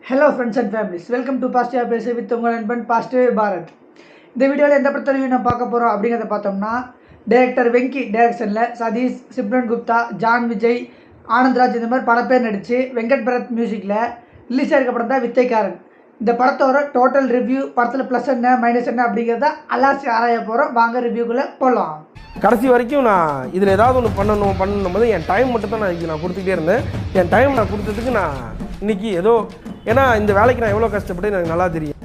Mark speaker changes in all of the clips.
Speaker 1: Hello friends and families, welcome to positive பேச with உங்கள் நண்பன் பாசிட்டிவ் பாரத். இந்த வீடியோவில் எந்த படத்தையும் நான் பார்க்க போகிறோம் அப்படிங்கிறத பார்த்தோம்னா, டைரக்டர் வெங்கி டைரக்ஷனில் சதீஷ், சிம்ரன் குப்தா, ஜான் விஜய், ஆனந்த்ராஜ் இந்த மாதிரி பல பேர் நடித்து வெங்கட் பரத் மியூசிக்கில் ரிலீஸ் ஆகிருக்க படம் தான் வித்தைக்காரன். இந்த படத்தோட டோட்டல் ரிவ்யூ, படத்தில் ப்ளஸ் என்ன மைனஸ் என்ன அப்படிங்கிறத அலாசி ஆராய போகிறோம். வாங்க ரிவ்யூக்குள்ளே போகலாம்.
Speaker 2: கடைசி வரைக்கும் நான் இதில் ஏதாவது ஒன்று பண்ணணும் போது என் டைம் மட்டும் தான் நான் கொடுத்துக்கிட்டே இருந்தேன். என் டைம் நான் கொடுத்ததுக்கு நான் இன்றைக்கி ஏதோ, ஏன்னா இந்த வேலைக்கு நான் எவ்வளோ கஷ்டப்பட்டு எனக்கு நல்லா தெரியும்.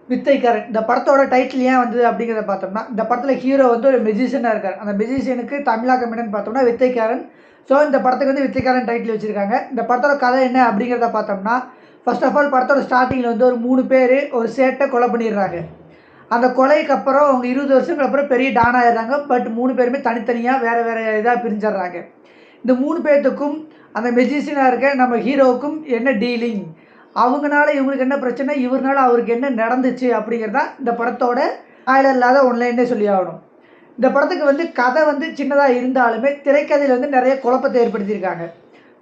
Speaker 1: வித்தைக்காரன் இந்த படத்தோட டைட்டில் ஏன் வந்தது அப்படிங்கிறத பார்த்தோம்னா, இந்த படத்தில் ஹீரோ வந்து ஒரு மெஜிஷியனாக இருக்கார். அந்த மெஜிஷியனுக்கு தமிழாக்கம் என்னன்னு பார்த்தோம்னா வித்தைக்காரன். ஸோ இந்த படத்துக்கு வந்து வித்தைக்காரன் டைட்டில் வச்சுருக்காங்க. இந்த படத்தோட கதை என்ன அப்படிங்கிறத பார்த்தோம்னா, ஃபர்ஸ்ட் ஆஃப் ஆல் படத்தோட ஸ்டார்டிங்கில் வந்து ஒரு 3 பேர் ஒரு சேட்டை கொலை பண்ணிடுறாங்க. அந்த கொலைக்கு அப்புறம் அவங்க 20 வருஷங்களுக்கு அப்புறம் பெரிய டான் ஆகிடுறாங்க. பட் 3 பேருமே தனித்தனியாக வேறு இதாக பிரிஞ்சிடுறாங்க. இந்த 3 பேர்த்துக்கும் அந்த மெஜிஷியனாக இருக்க நம்ம ஹீரோவுக்கும் என்ன டீலிங், அவங்களால இவங்களுக்கு என்ன பிரச்சனை, இவர்னால அவருக்கு என்ன நடந்துச்சு அப்படிங்கிறதா இந்த படத்தோட ஆயில இல்லாத ஒன்லைன்னே சொல்லி ஆகணும். இந்த படத்துக்கு வந்து கதை வந்து சின்னதாக இருந்தாலுமே திரைக்கதையில் வந்து நிறைய குழப்பத்தை ஏற்படுத்தியிருக்காங்க.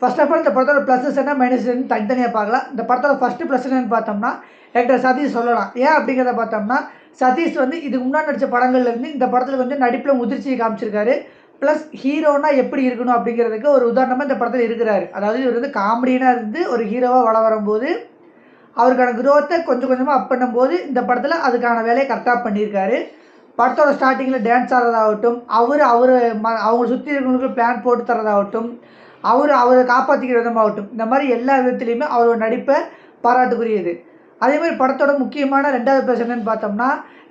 Speaker 1: ஃபர்ஸ்ட் ஆஃப் ஆல் இந்த படத்தோட ப்ளஸஸ் என்ன மைனஸ் என்ன தனித்தனியாக பார்க்கலாம். இந்த படத்தோட ஃபஸ்ட்டு ப்ளஸ் என்னன்னு பார்த்தோம்னா, ஆக்டர் சதீஷ் சொல்லலாம். ஏன் அப்படிங்கிறத பார்த்தோம்னா, சதீஷ் வந்து இதுக்கு முன்னாடி நடித்த படங்கள்லேருந்து இந்த படத்தில் வந்து நடிப்பில் முதிர்ச்சியை காமிச்சிருக்காரு. ப்ளஸ் ஹீரோனா எப்படி இருக்கணும் அப்படிங்கிறதுக்கு ஒரு உதாரணமாக இந்த படத்தில் இருக்கிறாரு. அதாவது இவர் வந்து காமெடியனாக இருந்து ஒரு ஹீரோவாக வள வரும்போது அவருக்கான குரோத்தை கொஞ்சம் கொஞ்சமாக அப் பண்ணும்போது இந்த படத்தில் அதுக்கான வேலையை கரெக்டாக பண்ணியிருக்காரு. படத்தோட ஸ்டார்டிங்கில் டான்ஸ் ஆடுறதாகட்டும், அவங்க சுற்றி இருக்கிறவங்களுக்கு பிளான் போட்டு தரதாகட்டும், அவரை காப்பாற்றிக்கிற விதமாகட்டும், இந்த மாதிரி எல்லா விதத்துலேயுமே அவரோட நடிப்பை பாராட்டுக்குரியது. அதே மாதிரி படத்தோட முக்கியமான 2வது பேர் என்னன்னு பார்த்தோம்னா,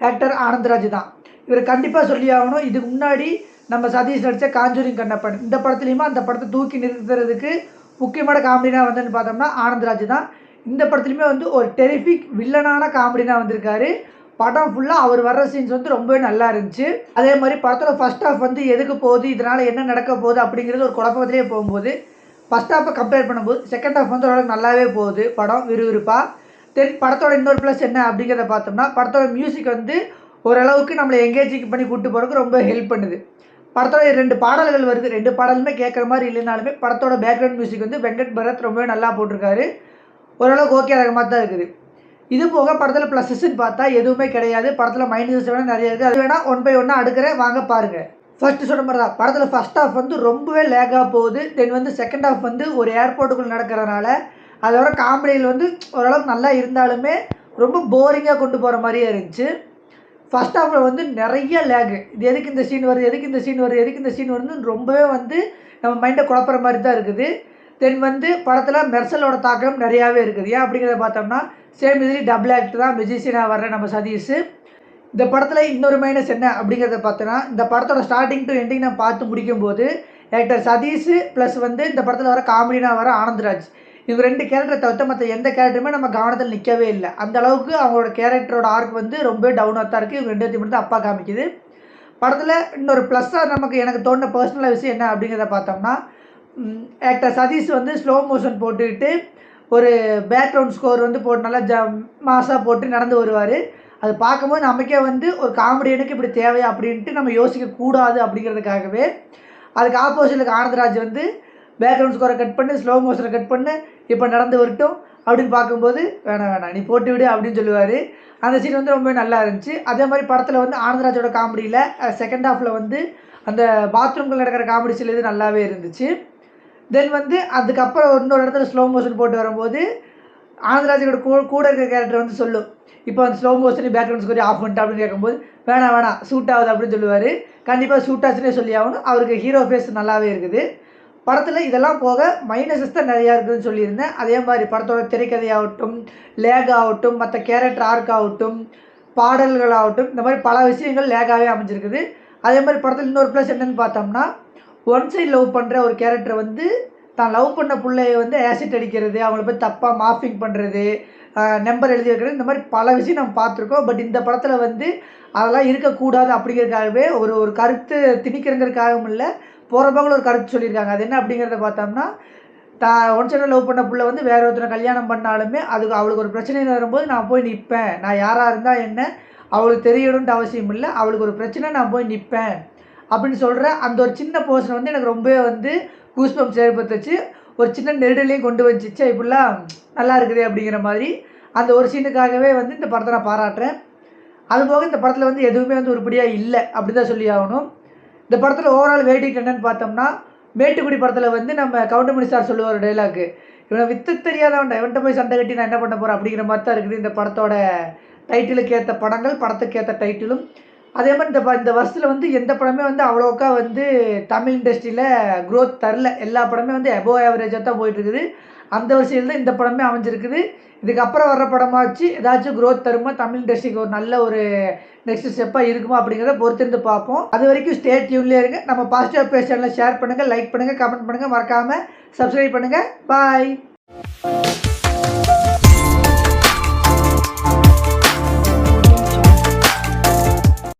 Speaker 1: ஆக்டர் ஆனந்த்ராஜ் தான். இவர் கண்டிப்பாக சொல்லி ஆகணும். இதுக்கு முன்னாடி நம்ம சதீஷ் நடித்த காஞ்சூரிங் கண்ணப்பன், இந்த படத்துலையுமே அந்த படத்தை தூக்கி நிறுத்துறதுக்கு முக்கியமான காமெடினாக வந்துன்னு பார்த்தோம்னா ஆனந்த்ராஜ் தான். இந்த படத்துலையுமே வந்து ஒரு டெரிஃபிக் வில்லனான காமெடினாக வந்திருக்காரு. படம் ஃபுல்லாக அவர் வர்ற சீன்ஸ் வந்து ரொம்பவே நல்லா இருந்துச்சு. அதே மாதிரி படத்தோட ஃபஸ்ட் ஹாஃப் வந்து எதுக்கு போகுது, இதனால் என்ன நடக்க போகுது அப்படிங்கிறது ஒரு குழப்பத்திலே போகும்போது, ஃபஸ்ட் ஹாஃபை கம்பேர் பண்ணும்போது செகண்ட் ஹாஃப் வந்து ஓரளவுக்கு நல்லாவே போகுது படம் விறுவிறுப்பாக. தென் படத்தோட இன்னொரு ப்ளஸ் என்ன அப்படிங்கிறத பார்த்தோம்னா, படத்தோட மியூசிக் வந்து ஓரளவுக்கு நம்மளை எங்கேஜிங் பண்ணி கூப்பிட்டு போகிறதுக்கு ரொம்ப ஹெல்ப் பண்ணுது. படத்தோட 2 பாடல்கள் வருது. 2 பாடலுமே கேட்குற மாதிரி இல்லைனாலுமே படத்தோட பேக்ரவுண்ட் மியூசிக் வந்து வெங்கட் பரத் ரொம்பவே நல்லா போட்டிருக்காரு. ஓரளவுக்கு ஓகே ஆகிற மாதிரி தான் இருக்குது. இது போக படத்தில் ப்ளஸஸ்ன்னு பார்த்தா எதுவுமே கிடையாது. படத்தில் மைனஸஸ் வேணால் நிறைய இருக்குது. அது வேணால் 1 by 1 அடுக்கிறேன், வாங்க பாருங்கள். ஃபர்ஸ்ட்டு சொன்ன மாதிரி தான் படத்தில் ஃபஸ்ட் ஹாஃப் வந்து ரொம்பவே லேக்காக போகுது. தென் வந்து செகண்ட் ஹாஃப் வந்து ஒரு ஏர்போர்ட்டுக்குள்ளே நடக்கிறதுனால அதோட காமெடியில் வந்து ஓரளவுக்கு நல்லா இருந்தாலுமே ரொம்ப போரிங்காக கொண்டு போகிற மாதிரியே இருந்துச்சு. ஃபஸ்ட் ஹாஃபில் வந்து நிறைய லேகு, இது எதுக்கு இந்த சீன் வருது, எதுக்கு இந்த சீன் வருது, எதுக்கு இந்த சீன் வருதுன்னு ரொம்பவே வந்து நம்ம மைண்டை குழப்புற மாதிரி தான் இருக்குது. தென் வந்து படத்தில் மெர்சலோட தாக்கம் நிறையாவே இருக்குது. ஏன் அப்படிங்கிறத பார்த்தோம்னா, சேம் இதுலேயும் டபுள் ஆக்ட் தான் மெஜிஷியனாக வர்ற நம்ம சதீஷ். இந்த படத்தில் இன்னொரு மைனஸ் என்ன அப்படிங்கிறத பார்த்தோன்னா, இந்த படத்தோட ஸ்டார்டிங் டு எண்டிங் நான் பார்த்து முடிக்கும்போது ஆக்டர் சதீஷ் ப்ளஸ் வந்து இந்த படத்தில் வர காமெடினாக வர ஆனந்த்ராஜ், இவங்க 2 கேரக்டரை தவிர்த்த மற்ற எந்த கேரக்டருமே நம்ம கவனத்தில் நிற்கவே இல்லை. அந்த அளவுக்கு அவங்களோட கேரக்டரோட ஆர்க் வந்து ரொம்ப டவுனாக தான் இருக்குது. இவங்க 2 மட்டும் தான் அப்பா காமிக்குது. படத்தில் இன்னொரு ப்ளஸ்ஸாக எனக்கு தோணுன பர்சனலாக விஷயம் என்ன அப்படிங்கிறத பார்த்தோம்னா, ஆக்டர் சதீஷ் வந்து ஸ்லோ மோஷன் போட்டுக்கிட்டு ஒரு பேக்ரவுண்ட் ஸ்கோர் வந்து போட்டு நல்லா மாஸாக போட்டு நடந்து வருவார். அது பார்க்கும்போது நமக்கே வந்து ஒரு காமெடியனுக்கு இப்படி தேவையா அப்படின்ட்டு நம்ம யோசிக்கக்கூடாது அப்படிங்கிறதுக்காகவே அதுக்கு ஆப்போசிட்டுக்கு ஆனந்த்ராஜ் வந்து பேக்ரவுண்ட் ஸ்கோரை கட் பண்ணு, ஸ்லோ மோஷனை கட் பண்ணு, இப்போ நடந்து வரட்டும் அப்படின்னு பார்க்கும்போது வேணாம் நீ போட்டு விடு அப்படின்னு சொல்லுவார். அந்த சீன் வந்து ரொம்ப நல்லா இருந்துச்சு. அதே மாதிரி படத்தில் வந்து ஆனந்த்ராஜோட காமெடியில் செகண்ட் ஹாஃபில் வந்து அந்த பாத்ரூம்கள் நடக்கிற காமெடி சீன் இது நல்லாவே இருந்துச்சு. தென் வந்து அதுக்கப்புறம் இன்னொரு இடத்துல ஸ்லோ மோஷன் போட்டு வரும்போது ஆனந்த்ராஜோட கூட இருக்கிற கேரக்டர் வந்து சொல்லும், இப்போ அந்த ஸ்லோ மோஷன் பேக்ரவுண்ட் ஸ்கோரி ஆஃப் பண்ணிட்டு அப்படின்னு கேட்கும்போது வேணாம் சூட் ஆகுது அப்படின்னு சொல்லுவார். கண்டிப்பாக சூட் ஆச்சுன்னே சொல்லி ஆகணும். அவருக்கு ஹீரோ ஃபேஸ் நல்லாவே இருக்குது. படத்தில் இதெல்லாம் போக மைனஸஸ் தான் நிறையா இருக்குதுன்னு சொல்லியிருந்தேன். அதே மாதிரி படத்தோட திரைக்கதையாகட்டும், லேக் ஆகட்டும், மற்ற கேரக்டர் ஆர்க் ஆகட்டும், பாடல்களாகட்டும், இந்த மாதிரி பல விஷயங்கள் லேக்காகவே அமைஞ்சிருக்குது. அதே மாதிரி படத்தில் இன்னொரு ப்ளஸ் என்னென்னு பார்த்தோம்னா, ஒன் சைட் லவ் பண்ணுற ஒரு கேரக்டர் வந்து தான் லவ் பண்ண பிள்ளைய வந்து ஆசிட் அடிக்கிறது, அவங்கள போய் தப்பாக மாஃபிங் பண்ணுறது, நம்பர் எழுதி வைக்கிறது, இந்த மாதிரி பல விஷயம் நம்ம பார்த்துருக்கோம். பட் இந்த படத்தில் வந்து அதெல்லாம் இருக்கக்கூடாது அப்படிங்கிறதுக்காகவே ஒரு கருத்து திணிக்கிறங்கிறதுக்காகவும் இல்லை, போகிற போக்கில் ஒரு கருத்து சொல்லியிருக்காங்க. அது என்ன அப்படிங்கிறத பார்த்தோம்னா, ஒன் சைடாக லவ் பண்ண பிள்ளை வந்து வேறு ஒருத்தரை கல்யாணம் பண்ணாலுமே அவளுக்கு ஒரு பிரச்சனை வரும்போது நான் போய் நிற்பேன், நான் யாராக இருந்தால் என்ன அவளுக்கு தெரியணுன்ட்டு அவசியம் இல்லை, அவளுக்கு ஒரு பிரச்சனை நான் போய் நிற்பேன் அப்படின்னு சொல்கிற அந்த ஒரு சின்ன போர்ஷன் வந்து எனக்கு ரொம்பவே வந்து கூஸ்பம்ப்ஸ் ஏற்படுத்துச்சு. ஒரு சின்ன நெருடலையும் கொண்டு வந்துச்சு. இப்படிலாம் நல்லா இருக்குது அப்படிங்கிற மாதிரி அந்த ஒரு சீனுக்காகவே வந்து இந்த படத்தை நான் பாராட்டுறேன். அதுபோக இந்த படத்தில் வந்து எதுவுமே வந்து உருப்படியாக இல்லை அப்படி தான் சொல்லி ஆகணும். இந்த படத்தில் ஓவரால் வெயிட்டிங் என்னன்னு பார்த்தோம்னா, மேட்டுக்குடி படத்தில் வந்து நம்ம கவுண்டமணி சார் சொல்லுவார் டைலாக்கு, இவனை வித்து தெரியாதவன்டா, இவன்ட்ட போய் சண்டை கட்டி நான் என்ன பண்ண போகிறேன் அப்படிங்கிற மாதிரி தான் இருக்குது இந்த படத்தோட டைட்டிலுக்கு ஏற்ற படங்கள், படத்துக்கு ஏற்ற டைட்டிலும். அதே மாதிரி இந்த வருஷத்தில் வந்து எந்த படமே வந்து அவ்வளோக்கா வந்து தமிழ் இண்டஸ்ட்ரியில் க்ரோத் தரல. எல்லா படமே வந்து அபோவ் ஆவரேஜாக தான் போயிட்டுருக்குது. அந்த வரிசையில் தான் இந்த படமே அமைஞ்சிருக்குது. இதுக்கப்புறம் வர்ற படமாச்சு ஏதாச்சும் க்ரோத் தருமா, தமிழ் இண்டஸ்ட்ரிக்கு ஒரு நல்ல ஒரு நெக்ஸ்ட் ஸ்டெப்பாக இருக்குமா அப்படிங்கிறத பொறுத்திருந்து பார்ப்போம். அது வரைக்கும் ஸ்டே டியூன்லேயே இருங்க. நம்ம பாசிட்டிவ் பேஜ் சேனலை ஷேர் பண்ணுங்கள், லைக் பண்ணுங்கள், கமெண்ட் பண்ணுங்கள், மறக்காமல் சப்ஸ்கிரைப் பண்ணுங்கள். பாய்.